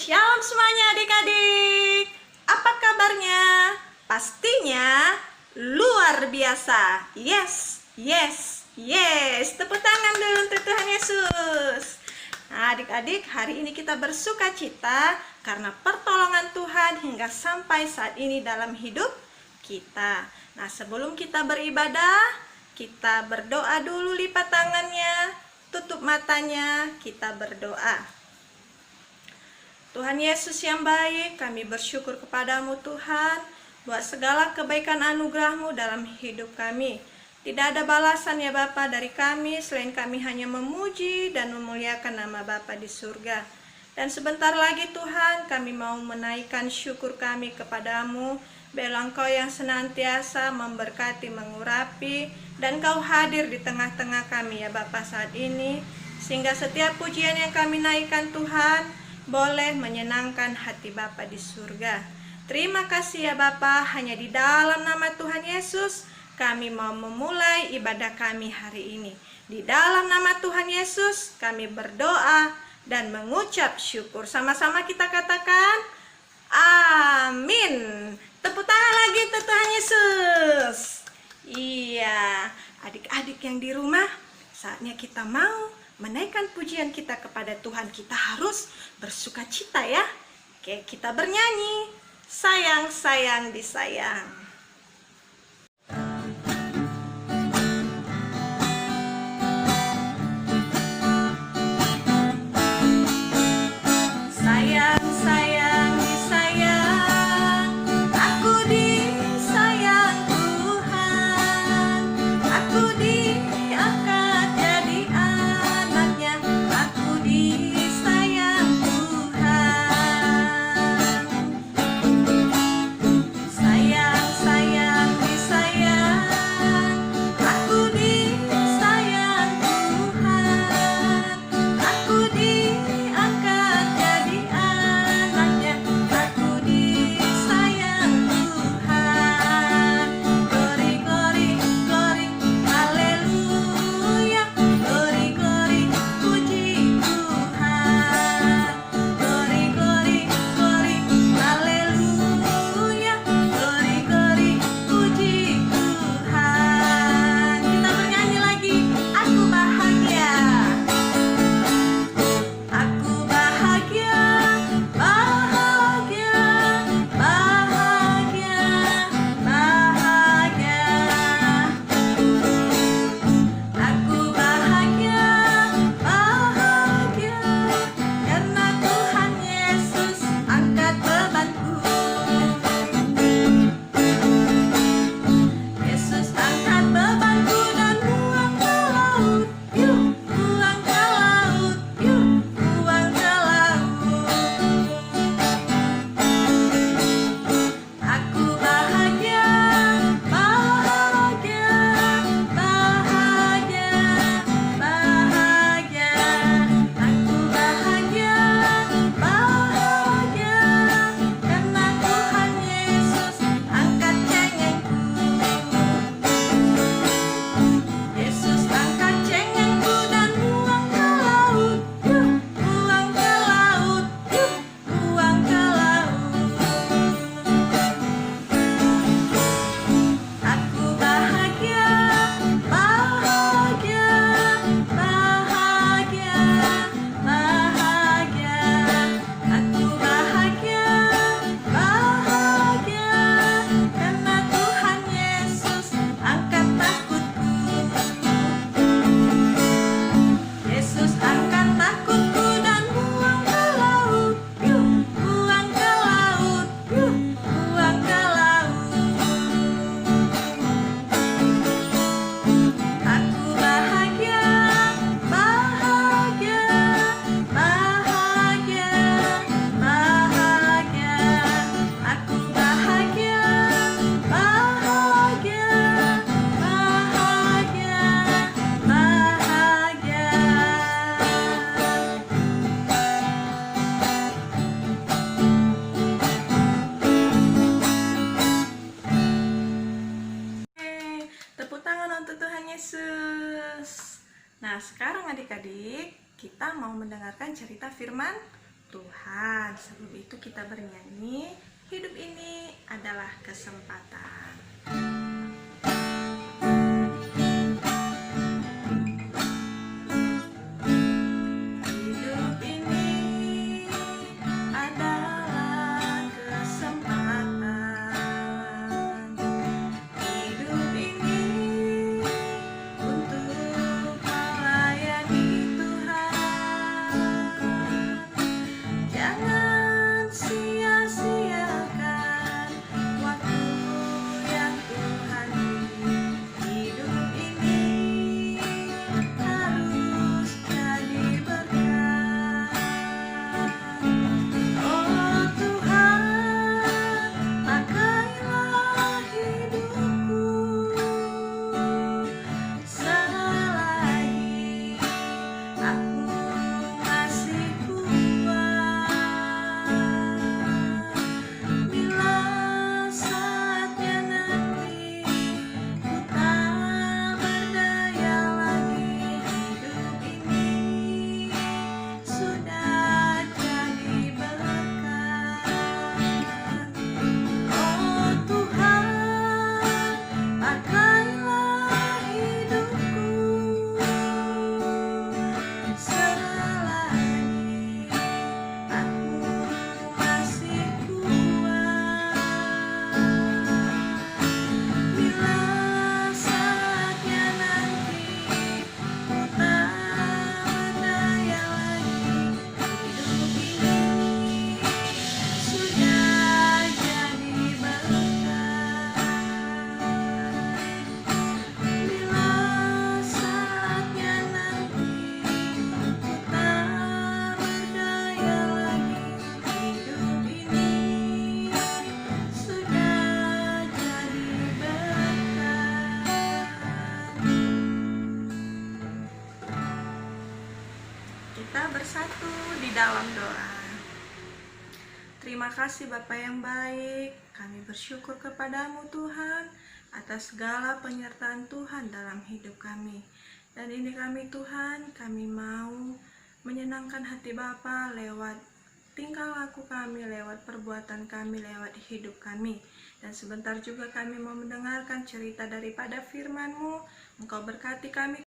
Shalom semuanya adik-adik. Apa kabarnya? Pastinya luar biasa. Yes, yes, yes. Tepuk tangan dulu untuk Tuhan Yesus. Nah, adik-adik, hari ini kita bersuka cita karena pertolongan Tuhan hingga sampai saat ini dalam hidup kita. Nah, sebelum kita beribadah, kita berdoa dulu, lipat tangannya, tutup matanya, kita berdoa. Tuhan Yesus yang baik, kami bersyukur kepadamu Tuhan, buat segala kebaikan anugerah-Mu dalam hidup kami. Tidak ada balasan ya Bapa dari kami, selain kami hanya memuji dan memuliakan nama Bapa di surga. Dan sebentar lagi Tuhan, kami mau menaikkan syukur kami kepadamu, biarlah Engkau yang senantiasa memberkati, mengurapi, dan Kau hadir di tengah-tengah kami ya Bapa saat ini, sehingga setiap pujian yang kami naikkan Tuhan, boleh menyenangkan hati Bapa di surga. Terima kasih ya Bapa, hanya di dalam nama Tuhan Yesus kami mau memulai ibadah kami hari ini. Di dalam nama Tuhan Yesus kami berdoa dan mengucap syukur. Sama-sama kita katakan amin. Tepuk tangan lagi untuk Tuhan Yesus. Iya, adik-adik yang di rumah, saatnya kita mau menaikkan pujian kita kepada Tuhan. Kita harus bersuka cita ya. Oke, kita bernyanyi. Sayang, sayang, disayang. Sayang, sayang, disayang. Aku disayang Tuhan. Aku diangkat jadi anaknya. Aku disayang Tuhan. Sayang, sayang, disayang. Aku disayang Tuhan. Aku diangkat jadi anaknya. Aku disayang Tuhan. Glory, glory, glory, haleluya. Glory, glory, puji Tuhan. Glory, glory, glory, haleluya. Glory, glory, puji Tuhan. Kita bernyanyi lagi. Aku bahagia. Aku bahagia, bahagia, bahagia, bahagia. Aku bahagia, bahagia, karena Tuhan Yesus angkat bebanku. Yesus angkat bebanku dan buang ke laut. Yuk, buang ke laut. Yuk, buang ke laut. Aku bahagia, bahagia, bahagia, bahagia. Aku bahagia, bahagia, karena Tuhan Yesus angkat cengengku. Yesus angkat cengengku dan buang ke laut. Yuk, buang ke laut. Yuk, buang ke laut. Aku bahagia, bahagia, bahagia, bahagia. Aku bahagia, bahagia, karena Tuhan Yesus angkat takutku. Yesus angkat takutku dan buang ke laut. Yuk, buang ke laut. Yuk, buang ke laut. Aku bahagia, bahagia, bahagia, bahagia. Aku bahagia, bahagia, bahagia, bahagia. Tepuk tangan untuk Tuhan Yesus. Nah, sekarang adik-adik, kita mau mendengarkan cerita firman Tuhan. Sebelum itu kita bernyanyi, hidup ini adalah kesempatan. Hidup ini adalah kesempatan. Hidup ini untuk melayani Tuhan. Jangan sia-siakan waktu yang Tuhan beri. Hidup ini harus jadi berkat. Oh Tuhan, pakailah hidupku selagi aku masih kuat. Bila saatnya nanti ku tak berdaya lagi, hidup ini sudah jadi berkat. Oh Tuhan, pakailah hidupku selagi aku masih kuat. Bila saatnya nanti ku tak berdaya lagi, hidup ini sudah jadi berkat. Bila saatnya nanti ku tak berdaya lagi, hidup ini sudah jadi berkat. Kita bersatu di dalam doa. Terima kasih Bapa yang baik, kami bersyukur kepadamu Tuhan atas segala penyertaan Tuhan dalam hidup kami. Dan ini kami Tuhan, kami mau menyenangkan hati Bapa lewat tingkah laku kami, lewat perbuatan kami, lewat hidup kami. Dan sebentar juga kami mau mendengarkan cerita daripada firman-Mu. Engkau berkati kami.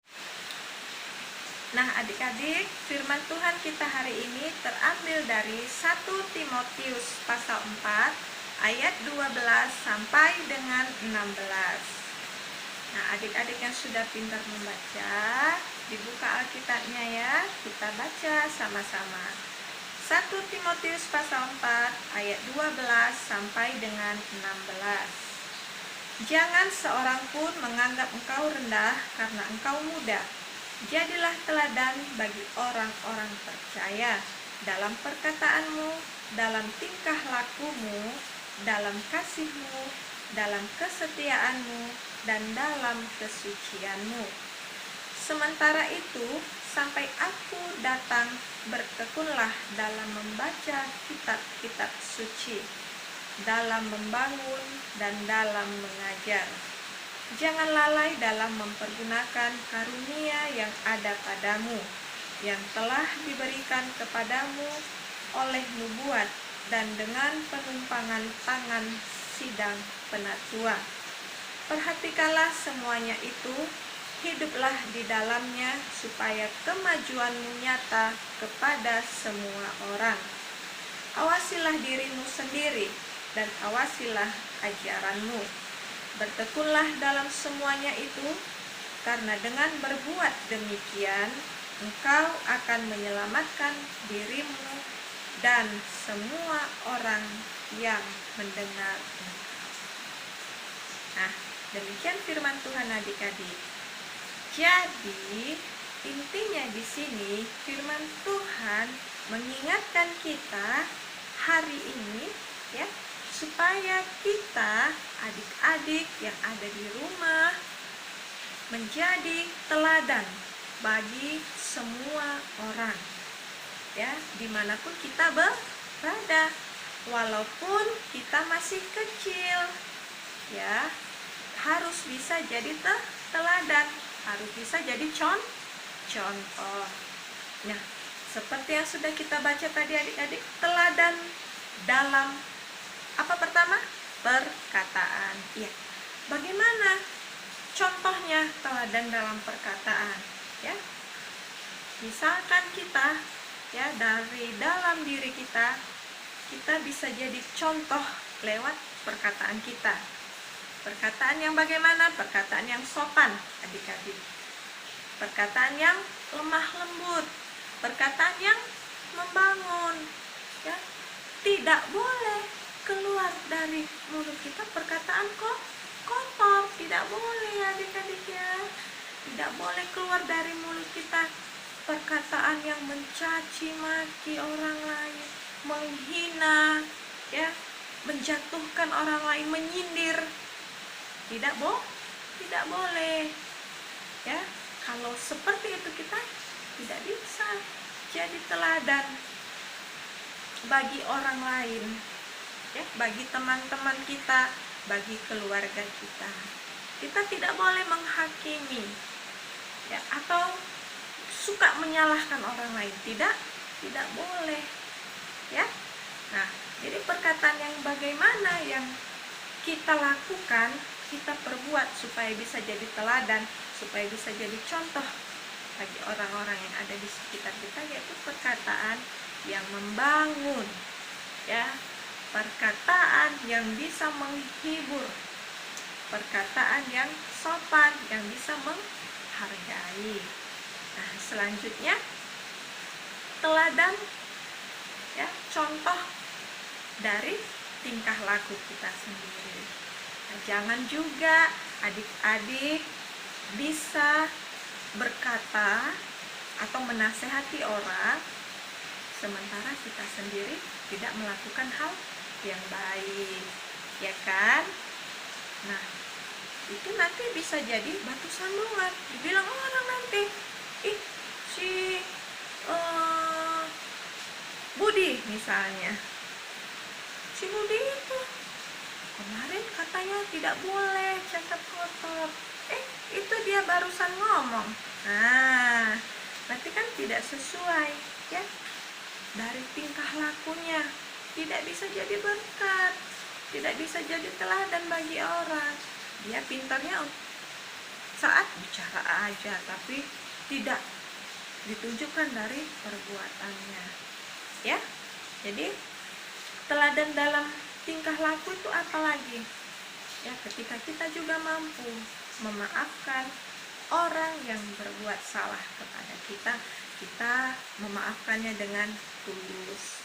Nah adik-adik, firman Tuhan kita hari ini terambil dari 1 Timotius pasal 4 ayat 12 sampai dengan 16. Nah adik-adik yang sudah pintar membaca, dibuka Alkitabnya ya, kita baca sama-sama. 1 Timotius pasal 4 ayat 12 sampai dengan 16. Jangan seorang pun menganggap engkau rendah karena engkau muda. Jadilah teladan bagi orang-orang percaya dalam perkataanmu, dalam tingkah lakumu, dalam kasihmu, dalam kesetiaanmu, dan dalam kesucianmu. Sementara itu, sampai aku datang, bertekunlah dalam membaca kitab-kitab suci, dalam membangun dan dalam mengajar. Jangan lalai dalam mempergunakan karunia yang ada padamu, yang telah diberikan kepadamu oleh nubuat dan dengan penumpangan tangan sidang penatua. Perhatikanlah semuanya itu, hiduplah di dalamnya supaya kemajuanmu nyata kepada semua orang. Awasilah dirimu sendiri dan awasilah ajaranmu. Bertekunlah dalam semuanya itu, karena dengan berbuat demikian, engkau akan menyelamatkan dirimu dan semua orang yang mendengar engkau. Nah, demikian firman Tuhan adik-adik. Jadi, intinya di sini firman Tuhan mengingatkan kita hari ini ya, supaya kita adik-adik yang ada di rumah menjadi teladan bagi semua orang ya, dimanapun kita berada, walaupun kita masih kecil ya, harus bisa jadi teladan, harus bisa jadi contoh. Nah, seperti yang sudah kita baca tadi adik-adik, teladan dalam apa pertama? Perkataan. Ya. Bagaimana contohnya teladan dalam perkataan? Ya. Misalkan kita ya dari dalam diri kita bisa jadi contoh lewat perkataan kita. Perkataan yang bagaimana? Perkataan yang sopan, adik-adik. Perkataan yang lemah lembut, perkataan yang membangun. Ya. Tidak boleh keluar dari mulut kita perkataan kotor, tidak boleh adik-adik ya. Tidak boleh keluar dari mulut kita perkataan yang mencaci maki orang lain, menghina, ya, menjatuhkan orang lain, menyindir. Tidak boleh. Ya, kalau seperti itu kita tidak bisa jadi teladan bagi orang lain, ya, bagi teman-teman kita, bagi keluarga kita. Kita tidak boleh menghakimi, ya, atau suka menyalahkan orang lain. Tidak boleh, ya. Nah, jadi perkataan yang bagaimana yang kita lakukan, kita perbuat supaya bisa jadi teladan, supaya bisa jadi contoh bagi orang-orang yang ada di sekitar kita, yaitu perkataan yang membangun, ya, perkataan yang bisa menghibur, perkataan yang sopan, yang bisa menghargai. Nah, selanjutnya teladan, ya, contoh dari tingkah laku kita sendiri. Nah, jangan juga adik-adik bisa berkata atau menasehati orang sementara kita sendiri tidak melakukan hal yang baik, ya kan? Nah, itu nanti bisa jadi batu sandungan. Dibilang orang nanti, ih, si Budi misalnya, si Budi itu kemarin katanya tidak boleh cacat kotor, itu dia barusan ngomong. Nah, berarti kan tidak sesuai, ya, dari tingkah lakunya. Tidak bisa jadi berkat, tidak bisa jadi teladan bagi orang. Dia pintarnya saat bicara aja, tapi tidak ditunjukkan dari perbuatannya, ya. Jadi teladan dalam tingkah laku itu apa lagi? Ya, ketika kita juga mampu memaafkan orang yang berbuat salah kepada kita, kita memaafkannya dengan tulus.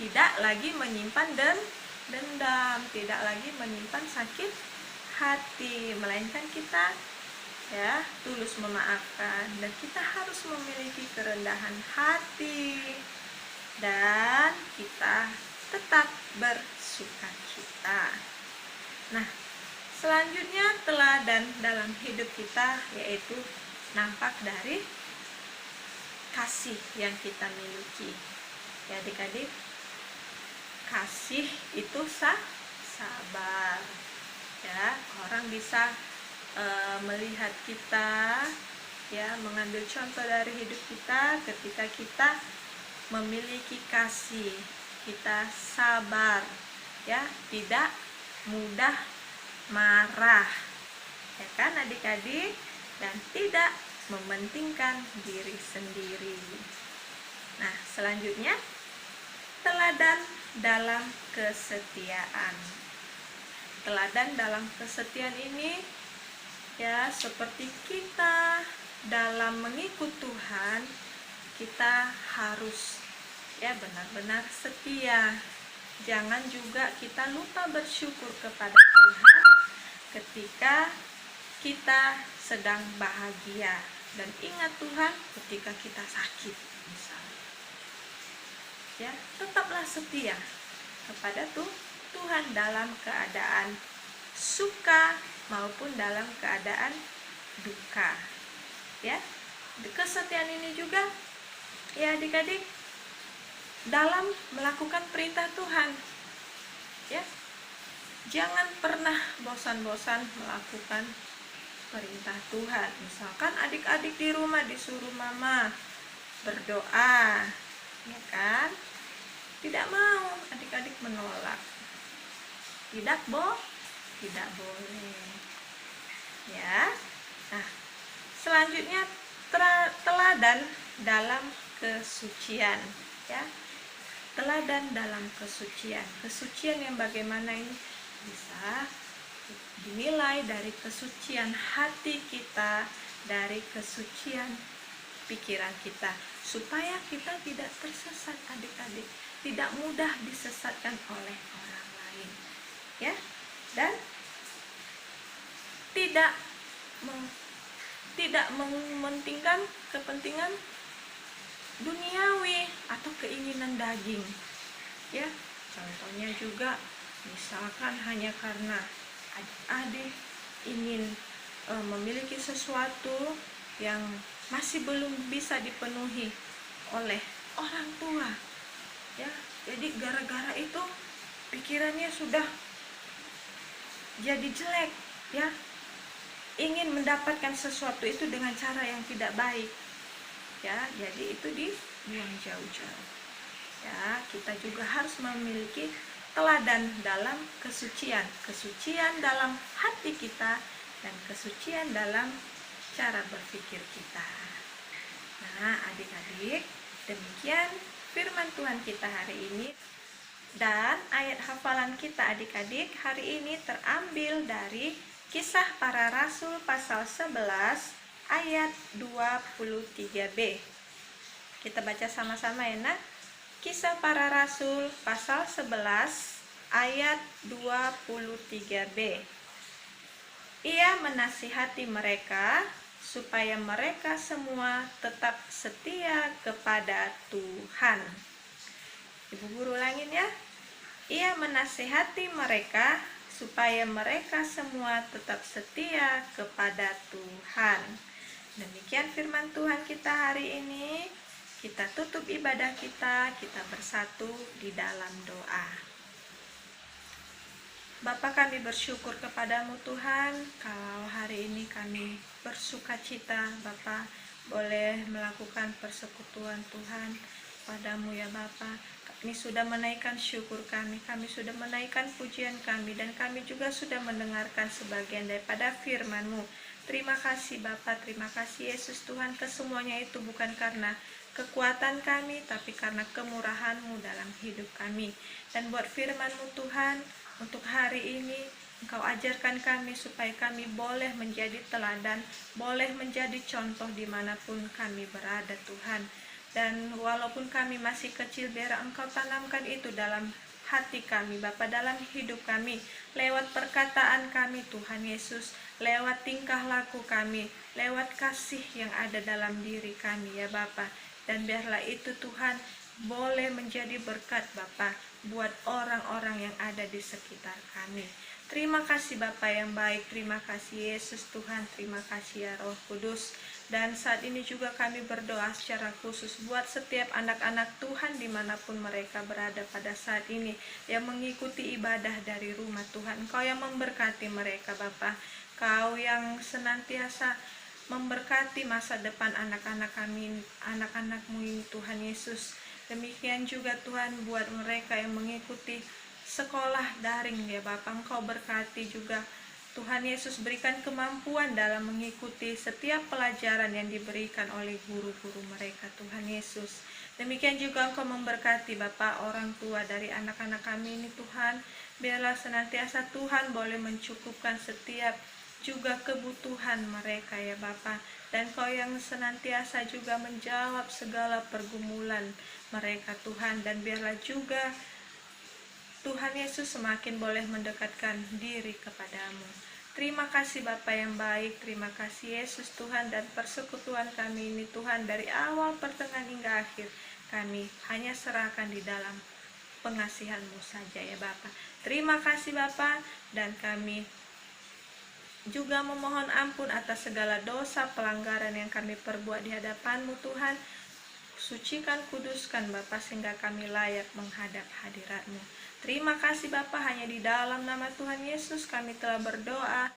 Tidak lagi menyimpan dendam, tidak lagi menyimpan sakit hati, melainkan kita, ya, tulus memaafkan. Dan kita harus memiliki kerendahan hati, dan kita tetap bersukacita. Nah, selanjutnya teladan dalam hidup kita yaitu nampak dari kasih yang kita miliki. Ya, adik-adik, kasih itu sabar. Ya, orang bisa melihat kita, ya, mengambil contoh dari hidup kita ketika kita memiliki kasih, kita sabar, ya, tidak mudah marah, ya kan adik-adik, dan tidak mementingkan diri sendiri. Nah, selanjutnya teladan dalam kesetiaan. Teladan dalam kesetiaan ini, ya, seperti kita dalam mengikut Tuhan, kita harus, ya, benar-benar setia. Jangan juga kita lupa bersyukur kepada Tuhan ketika kita sedang bahagia, dan ingat Tuhan ketika kita sakit misalnya. Ya, tetaplah setia kepada Tuhan dalam keadaan suka maupun dalam keadaan duka. Ya, kesetiaan ini juga, ya, adik-adik, dalam melakukan perintah Tuhan. Ya, jangan pernah bosan-bosan melakukan perintah Tuhan. Misalkan adik-adik di rumah disuruh mama berdoa, ya kan? Tidak mau, adik-adik menolak. Tidak tidak boleh. Ya. Nah, selanjutnya teladan dalam kesucian, ya. Teladan dalam kesucian. Kesucian yang bagaimana ini? Bisa dinilai dari kesucian hati kita, dari kesucian pikiran kita, supaya kita tidak tersesat, adik-adik, tidak mudah disesatkan oleh orang lain, ya. Dan tidak mementingkan kepentingan duniawi atau keinginan daging, ya. Contohnya juga misalkan hanya karena adik-adik ingin memiliki sesuatu yang masih belum bisa dipenuhi oleh orang tua, ya. Jadi gara-gara itu pikirannya sudah jadi jelek, ya. Ingin mendapatkan sesuatu itu dengan cara yang tidak baik, ya. Jadi itu dibuang jauh-jauh, ya. Kita juga harus memiliki teladan dalam kesucian dalam hati kita dan kesucian dalam cara berpikir kita. Nah, adik-adik, demikian firman Tuhan kita hari ini. Dan ayat hafalan kita adik-adik hari ini terambil dari Kisah Para Rasul pasal 11 ayat 23b. Kita baca sama-sama ya, Nak. Kisah Para Rasul pasal 11 ayat 23b. Ia menasihati mereka supaya mereka semua tetap setia kepada Tuhan. Ibu guru ulangin ya. Ia menasihati mereka supaya mereka semua tetap setia kepada Tuhan. Demikian firman Tuhan kita hari ini. Kita tutup ibadah kita bersatu di dalam doa. Bapa, kami bersyukur kepadamu Tuhan, kalau hari ini kami bersuka cita Bapa boleh melakukan persekutuan Tuhan padamu ya Bapa. Kami sudah menaikkan syukur kami sudah menaikkan pujian kami, dan kami juga sudah mendengarkan sebagian daripada firman-Mu. Terima kasih Bapa, terima kasih Yesus Tuhan, kesemuanya itu bukan karena kekuatan kami, tapi karena kemurahan-Mu dalam hidup kami. Dan buat firman-Mu Tuhan, untuk hari ini Engkau ajarkan kami supaya kami boleh menjadi teladan, boleh menjadi contoh dimanapun kami berada Tuhan. Dan walaupun kami masih kecil, biar Engkau tanamkan itu dalam hati kami Bapa, dalam hidup kami, lewat perkataan kami Tuhan Yesus, lewat tingkah laku kami, lewat kasih yang ada dalam diri kami ya Bapa. Dan biarlah itu Tuhan boleh menjadi berkat Bapa buat orang-orang yang ada di sekitar kami. Terima kasih Bapa yang baik, terima kasih Yesus Tuhan, terima kasih ya Roh Kudus. Dan saat ini juga kami berdoa secara khusus buat setiap anak-anak Tuhan dimanapun mereka berada pada saat ini, yang mengikuti ibadah dari rumah Tuhan. Engkau yang memberkati mereka Bapa, Kau yang senantiasa memberkati masa depan anak-anak kami, anak-anak-Mu ini Tuhan Yesus. Demikian juga Tuhan buat mereka yang mengikuti sekolah daring ya Bapak, Engkau berkati juga Tuhan Yesus, berikan kemampuan dalam mengikuti setiap pelajaran yang diberikan oleh guru-guru mereka Tuhan Yesus. Demikian juga Engkau memberkati Bapak orang tua dari anak-anak kami ini Tuhan, biarlah senantiasa Tuhan boleh mencukupkan setiap juga kebutuhan mereka ya Bapak, dan Kau yang senantiasa juga menjawab segala pergumulan mereka Tuhan, dan biarlah juga Tuhan Yesus semakin boleh mendekatkan diri kepadamu. Terima kasih Bapa yang baik, terima kasih Yesus Tuhan, dan persekutuan kami ini Tuhan dari awal pertengahan hingga akhir kami hanya serahkan di dalam pengasihan-Mu saja ya Bapa. Terima kasih Bapa, dan kami juga memohon ampun atas segala dosa pelanggaran yang kami perbuat di hadapan-Mu Tuhan. Sucikan, kuduskan Bapa sehingga kami layak menghadap hadirat-Mu. Terima kasih Bapa, hanya di dalam nama Tuhan Yesus kami telah berdoa.